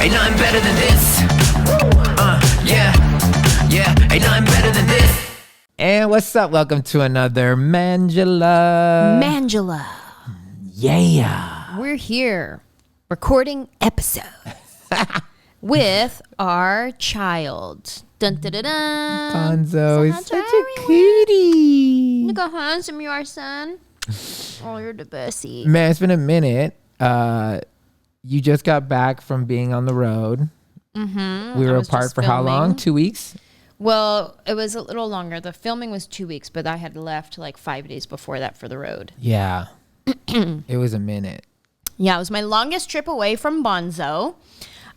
Ain't nothing better than this. Yeah, ain't nothing better than this. And what's up? Welcome to another Manjelah. Yeah. We're here recording episode with our child. Dun, dun, dun, dun. Bonzo is such a cutie. Look how handsome you are, son. Oh, you're the bestie. Man, it's been a minute. You just got back from being on the road. Mm-hmm. We were apart for how long? 2 weeks? Well, it was a little longer. The filming was 2 weeks, but I had left like 5 days before that for the road. Yeah. It was a minute. Yeah, it was my longest trip away from Bonzo.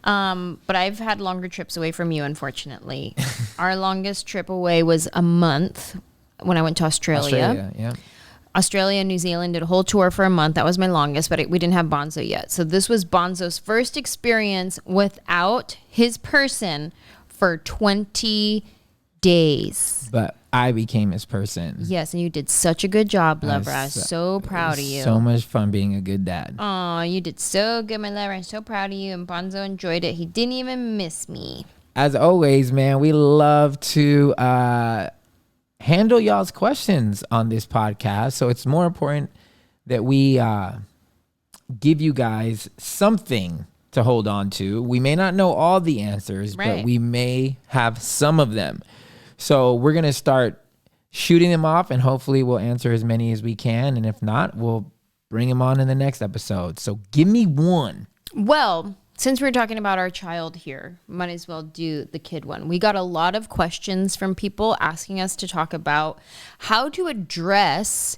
But I've had longer trips away from you, unfortunately. Our longest trip away was a month when I went to Australia. Yeah. Australia and New Zealand did a whole tour for a month. That was my longest, but we didn't have Bonzo yet. So this was Bonzo's first experience without his person for 20 days. But I became his person. Yes, and you did such a good job, lover. I was so proud of you. So much fun being a good dad. Oh, you did so good, my lover. I'm so proud of you. And Bonzo enjoyed it. He didn't even miss me. As always, man, we love to handle y'all's questions on this podcast. So it's more important that we give you guys something to hold on to. We may not know all the answers, right, but we may have some of them. So we're going to start shooting them off, and hopefully we'll answer as many as we can. And if not, we'll bring them on in the next episode. So give me one. Well, since we're talking about our child here, might as well do the kid one. We got a lot of questions from people asking us to talk about how to address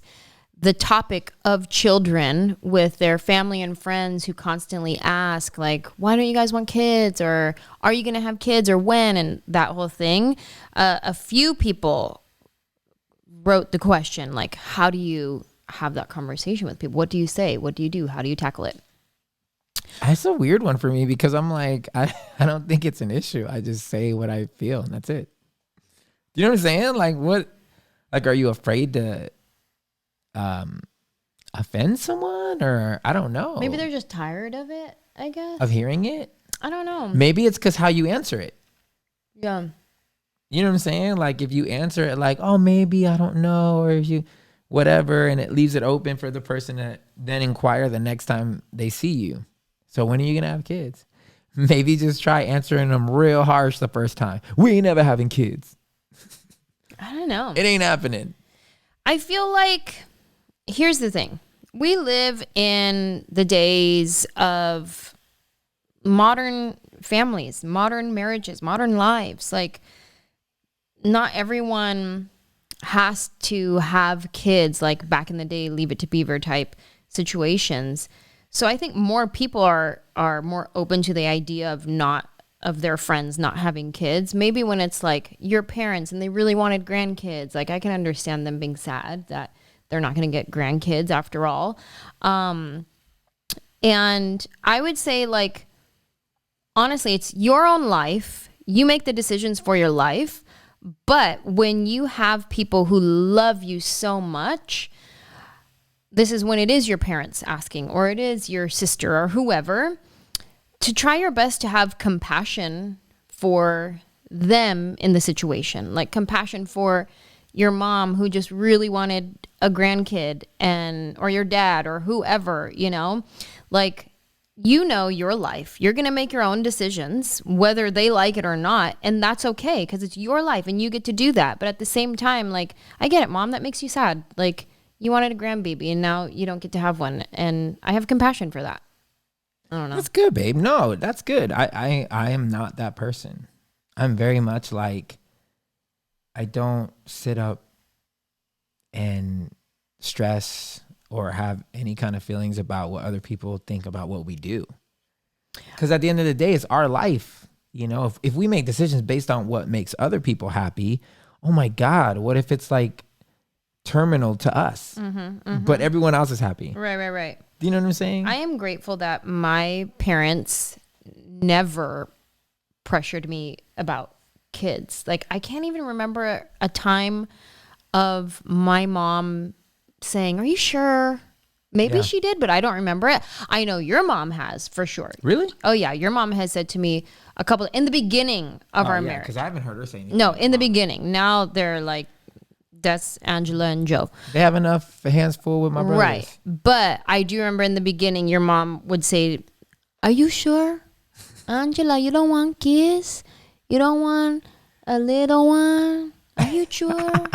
the topic of children with their family and friends who constantly ask, like, why don't you guys want kids? Or are you going to have kids, or when? And that whole thing. A few people wrote the question, like, how do you have that conversation with people? What do you say? What do you do? How do you tackle it? That's a weird one for me because I'm like, I don't think it's an issue. I just say what I feel and that's it. You know what I'm saying? Like what, like, are you afraid to offend someone, or I don't know. Maybe they're just tired of it, I guess. Of hearing it? I don't know. Maybe it's because how you answer it. Yeah. You know what I'm saying? Like if you answer it like, oh, maybe, I don't know, or if you, whatever, and it leaves it open for the person to then inquire the next time they see you. So when are you going to have kids? Maybe just try answering them real harsh the first time. We ain't never having kids. I don't know. It ain't happening. I feel like, here's the thing. We live in the days of modern families, modern marriages, modern lives. Like, not everyone has to have kids like back in the day, Leave It to Beaver type situations. So I think more people are more open to the idea of their friends not having kids. Maybe when it's like your parents and they really wanted grandkids, like I can understand them being sad that they're not going to get grandkids after all. And I would say, like, honestly, it's your own life. You make the decisions for your life. But when you have people who love you so much, this is when it is your parents asking, or it is your sister or whoever, to try your best to have compassion for them in the situation. Like compassion for your mom who just really wanted a grandkid, or your dad or whoever, you know, like, you know, your life, you're going to make your own decisions, whether they like it or not. And that's okay, because it's your life and you get to do that. But at the same time, like, I get it, Mom, that makes you sad. Like, you wanted a grandbaby and now you don't get to have one. And I have compassion for that. I don't know. That's good, babe. No, that's good. I am not that person. I'm very much like, I don't sit up and stress or have any kind of feelings about what other people think about what we do. Because at the end of the day, it's our life. You know, if we make decisions based on what makes other people happy, oh my God, what if it's like terminal to us, but everyone else is happy? Right. Do you know what I'm saying? I am grateful that my parents never pressured me about kids. Like, I can't even remember a time of my mom saying, are you sure? Maybe Yeah. she did, but I don't remember it. I know your mom has for sure. Really? Oh yeah, your mom has said to me a couple in the beginning of our marriage. Because I haven't heard her say anything. No, in the beginning. Now they're like, that's Angela and Joe. They have enough hands full with my brothers. Right. But I do remember in the beginning, your mom would say, "Are you sure, Angela? You don't want kids? You don't want a little one? Are you sure?"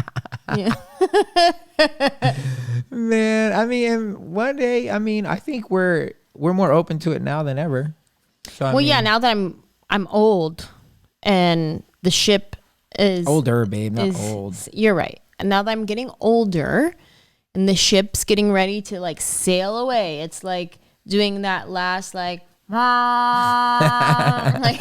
Yeah. Man, I mean, one day, I mean, I think we're more open to it now than ever. So I Well, mean, yeah. Now that I'm old, and the ship is older, babe, not is- old. You're right. And now that I'm getting older, and the ship's getting ready to like sail away, it's like doing that last like. Like,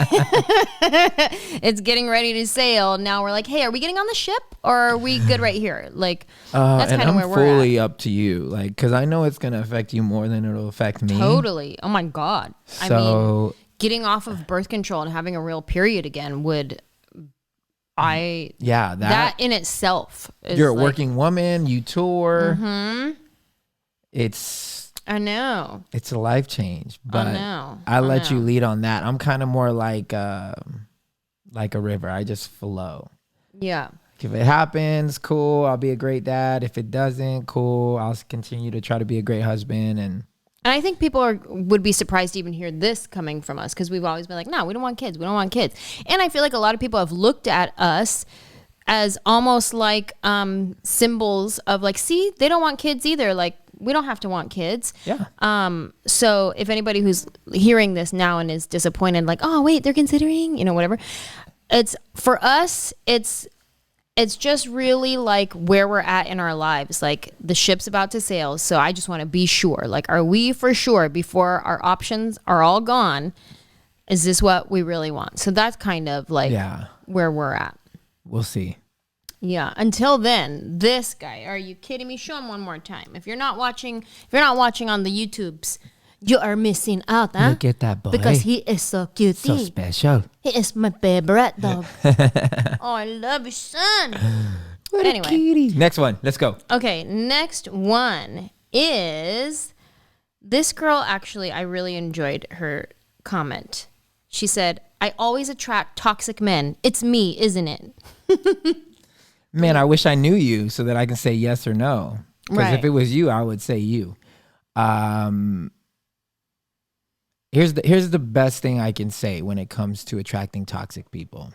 it's getting ready to sail. Now we're like, hey, are we getting on the ship or are we good right here? Like, that's And kind of I'm where we're fully at. up to you, like, because I know it's gonna affect you more than it'll affect me. Totally. Oh my God. I mean, So getting off of birth control and having a real period again would, yeah, that in itself is you're a like, working woman, you tour. It's I know. a life change, but know. I I let you know. lead on that. I'm kind of more like a river. I just flow. Yeah. If it happens, cool, I'll be a great dad. If it doesn't, cool, I'll continue to try to be a great husband. And I think people would be surprised to even hear this coming from us because we've always been like, no, we don't want kids. We don't want kids. And I feel like a lot of people have looked at us as almost like symbols of like, see, they don't want kids either. Like, we don't have to want kids. yeah, So if anybody who's hearing this now and is disappointed, like, oh, wait, they're considering, whatever. It's for us, it's just really like where we're at in our lives. Like the ship's about to sail. So I just want to be sure. Like, are we for sure before our options are all gone? Is this what we really want? So that's kind of like yeah, where we're at. we'll see. Yeah. Until then, this guy, are you kidding me? Show him one more time. If you're not watching on the YouTubes, you are missing out, huh? Look at that boy. Because he is so cute. so special. He is my favorite dog. Oh, I love you, son. What Anyway. a cutie. Next one. Let's go. Okay, next one is this girl. Actually, I really enjoyed her comment. She said, "I always attract toxic men. It's me, isn't it?" Man, I wish I knew you so that I can say yes or no. Because Right. if it was you, I would say you. Here's the best thing I can say when it comes to attracting toxic people.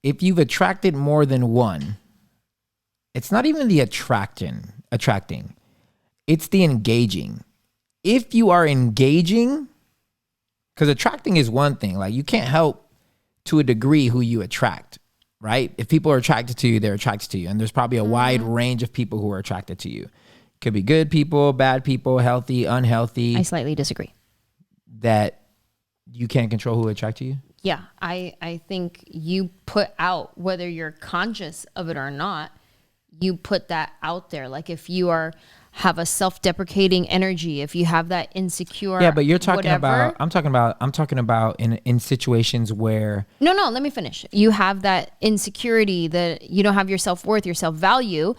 If you've attracted more than one, it's not even the attracting. It's the engaging. If you are engaging, because attracting is one thing, like you can't help to a degree who you attract, right? If people are attracted to you, they're attracted to you. And there's probably a wide range of people who are attracted to you. Could be good people, bad people, healthy, unhealthy, I slightly disagree. that you can't control who attract to you. Yeah, I think you put out, whether you're conscious of it or not, you put that out there. Like if you have a self-deprecating energy, if you have that insecure, Yeah, but you're talking whatever. about, I'm talking about in situations where, No, let me finish. You have that insecurity that you don't have your self-worth, your self-value.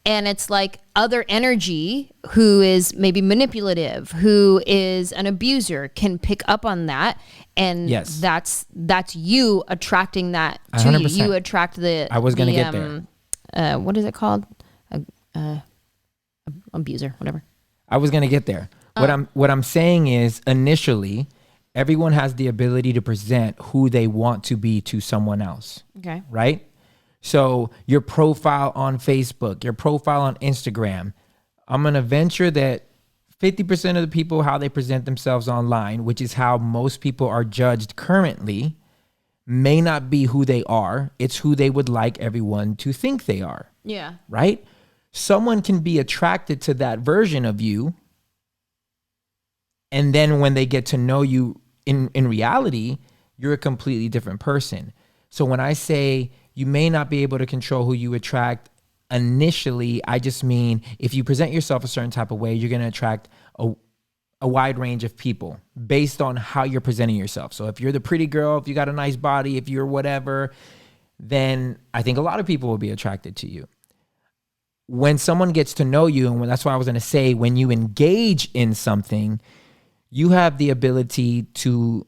And it's like other energy who is maybe manipulative, who is an abuser can pick up on that. And Yes. that's you attracting that to you. 100%. You attract the I was gonna the, get there. What is it called? Abuser, whatever. I was going to get there. What I'm saying is initially everyone has the ability to present who they want to be to someone else, Okay. right? So your profile on Facebook, your profile on Instagram, I'm going to venture that 50% of the people, how they present themselves online, which is how most people are judged currently, may not be who they are. It's who they would like everyone to think they are, Yeah. right? Someone can be attracted to that version of you. And then when they get to know you in reality, you're a completely different person. So when I say you may not be able to control who you attract initially, I just mean if you present yourself a certain type of way, you're going to attract a wide range of people based on how you're presenting yourself. So if you're the pretty girl, if you got a nice body, if you're whatever, then I think a lot of people will be attracted to you. When someone gets to know you, and that's why I was going to say, when you engage in something, you have the ability to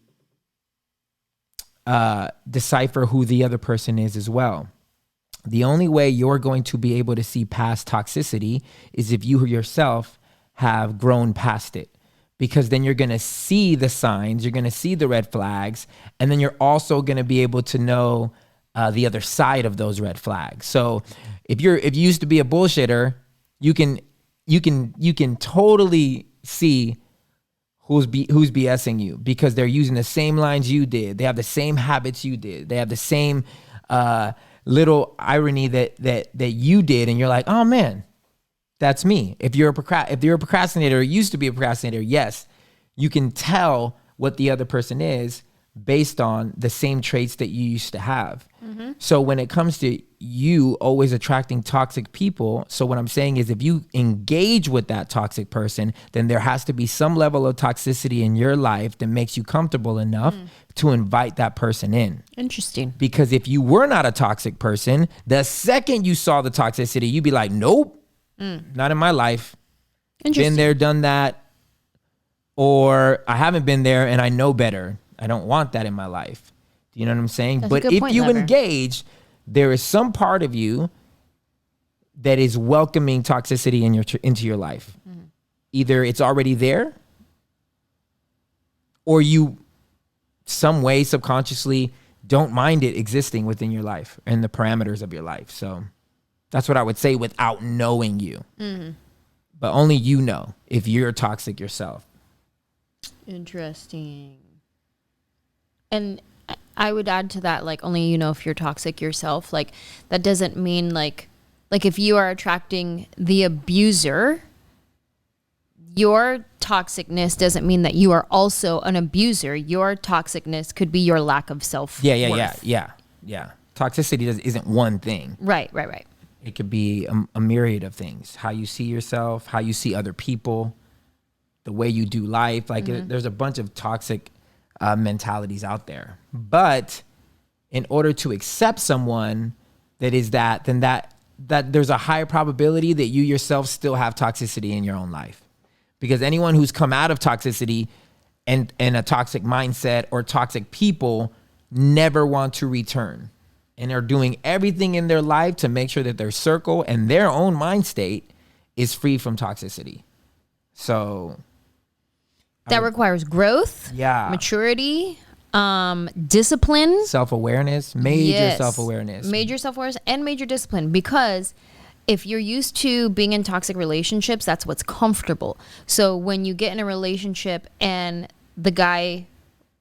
decipher who the other person is as well. The only way you're going to be able to see past toxicity is if you yourself have grown past it, because then you're going to see the signs, you're going to see the red flags, and then you're also going to be able to know the other side of those red flags. So if you used to be a bullshitter, you can totally see who's BSing you, because they're using the same lines you did. They have the same habits you did. They have the same little irony that you did, and you're like, oh man, that's me. If you're a procrastinator or used to be a procrastinator, yes, you can tell what the other person is based on the same traits that you used to have. Mm-hmm. So when it comes to you always attracting toxic people, so what I'm saying is, if you engage with that toxic person, then there has to be some level of toxicity in your life that makes you comfortable enough to invite that person in. Interesting. Because if you were not a toxic person, the second you saw the toxicity, you'd be like, nope, not in my life. Been there, done that. Or I haven't been there and I know better. I don't want that in my life. Do you know what I'm saying? That's but if you engage, there is some part of you that is welcoming toxicity into your life. Mm-hmm. Either it's already there, or you some way subconsciously don't mind it existing within your life and the parameters of your life. So that's what I would say without knowing you. Mm-hmm. But only you know if you're toxic yourself. Interesting. And I would add to that, like, only you know if you're toxic yourself. Like, that doesn't mean like if you are attracting the abuser, your toxicness doesn't mean that you are also an abuser. Your toxicness could be your lack of self-worth. Yeah. Toxicity isn't one thing. Right. It could be a myriad of things. How you see yourself, how you see other people, the way you do life. Like, there's a bunch of toxic mentalities out there. But in order to accept someone that is that, then that there's a higher probability that you yourself still have toxicity in your own life. Because anyone who's come out of toxicity and a toxic mindset or toxic people never want to return, and are doing everything in their life to make sure that their circle and their own mind state is free from toxicity. So that requires growth, maturity, discipline, self-awareness, major self-awareness, and major discipline. Because if you're used to being in toxic relationships, that's what's comfortable. So when you get in a relationship and the guy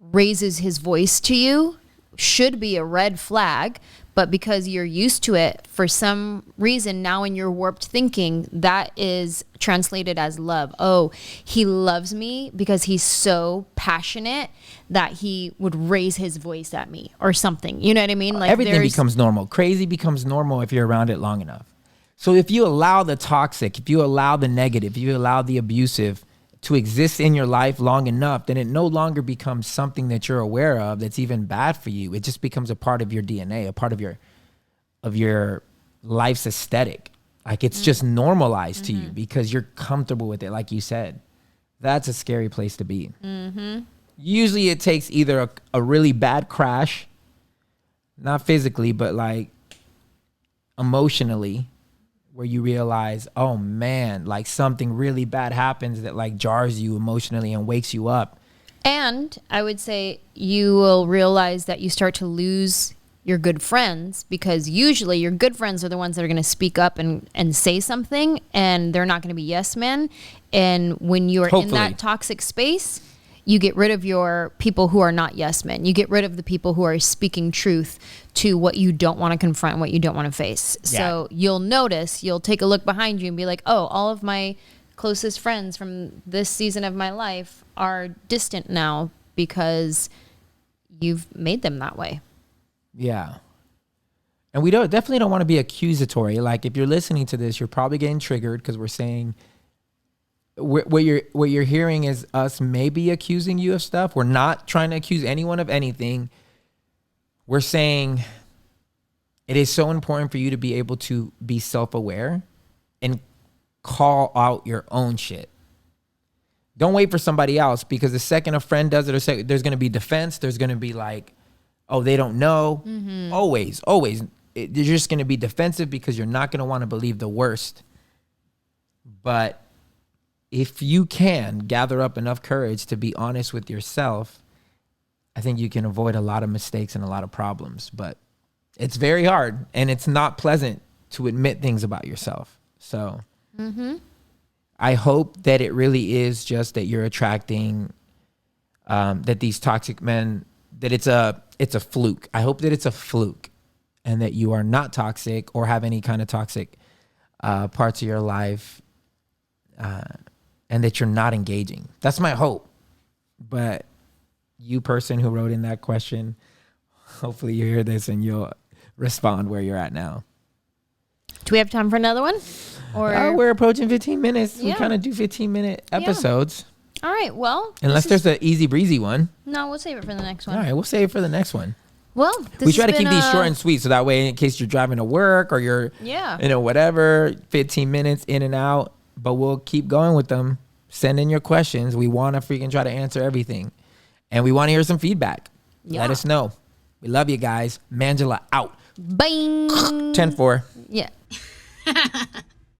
raises his voice to you, should be a red flag, but because you're used to it, for some reason now in your warped thinking, that is translated as love. Oh, he loves me because he's so passionate that he would raise his voice at me or something. You know what I mean? Like, everything becomes normal. Crazy becomes normal if you're around it long enough. So if you allow the toxic, if you allow the negative, if you allow the abusive to exist in your life long enough, then it no longer becomes something that you're aware of that's even bad for you. It just becomes a part of your DNA, a part of your life's aesthetic. Like, it's just normalized to you because you're comfortable with it, like you said. That's a scary place to be. Mm-hmm. Usually it takes either a really bad crash, not physically, but like emotionally, where you realize, oh man, like something really bad happens that like jars you emotionally and wakes you up. And I would say you will realize that you start to lose your good friends, because usually your good friends are the ones that are going to speak up and say something, and they're not going to be yes men. And when you're in that toxic space, you get rid of your people who are not yes men. You get rid of the people who are speaking truth to what you don't want to confront, what you don't want to face. Yeah. So you'll notice, you'll take a look behind you and be like, oh, all of my closest friends from this season of my life are distant now because you've made them that way. Yeah. And we definitely don't want to be accusatory. Like, if you're listening to this, you're probably getting triggered because we're saying what you're hearing is us maybe accusing you of stuff. We're not trying to accuse anyone of anything. We're saying it is so important for you to be able to be self-aware and call out your own shit. Don't wait for somebody else, because the second a friend does it, or there's going to be defense. There's going to be like, oh, they don't know. Always. You're just going to be defensive because you're not going to want to believe the worst. But if you can gather up enough courage to be honest with yourself, I think you can avoid a lot of mistakes and a lot of problems. But it's very hard, and it's not pleasant to admit things about yourself. So I hope that it really is just that you're attracting, that these toxic men, that it's a fluke. I hope that it's a fluke, and that you are not toxic or have any kind of toxic parts of your life, and that you're not engaging. That's my hope. But you person who wrote in that question, hopefully you hear this and you'll respond where you're at now. Do we have time for another one? Or we're approaching 15 minutes. Yeah. We kind of do 15-minute episodes. all right, well, Unless there's an easy breezy one. no, we'll save it for the next one. All right, we'll save it for the next one. Well, We try to keep these short and sweet, so that way in case you're driving to work or you're, whatever, 15 minutes in and out. But we'll keep going with them. Send in your questions. We want to freaking try to answer everything. And we want to hear some feedback. Yeah. Let us know. We love you guys. Manjelah out. Bang. 10-4. Yeah.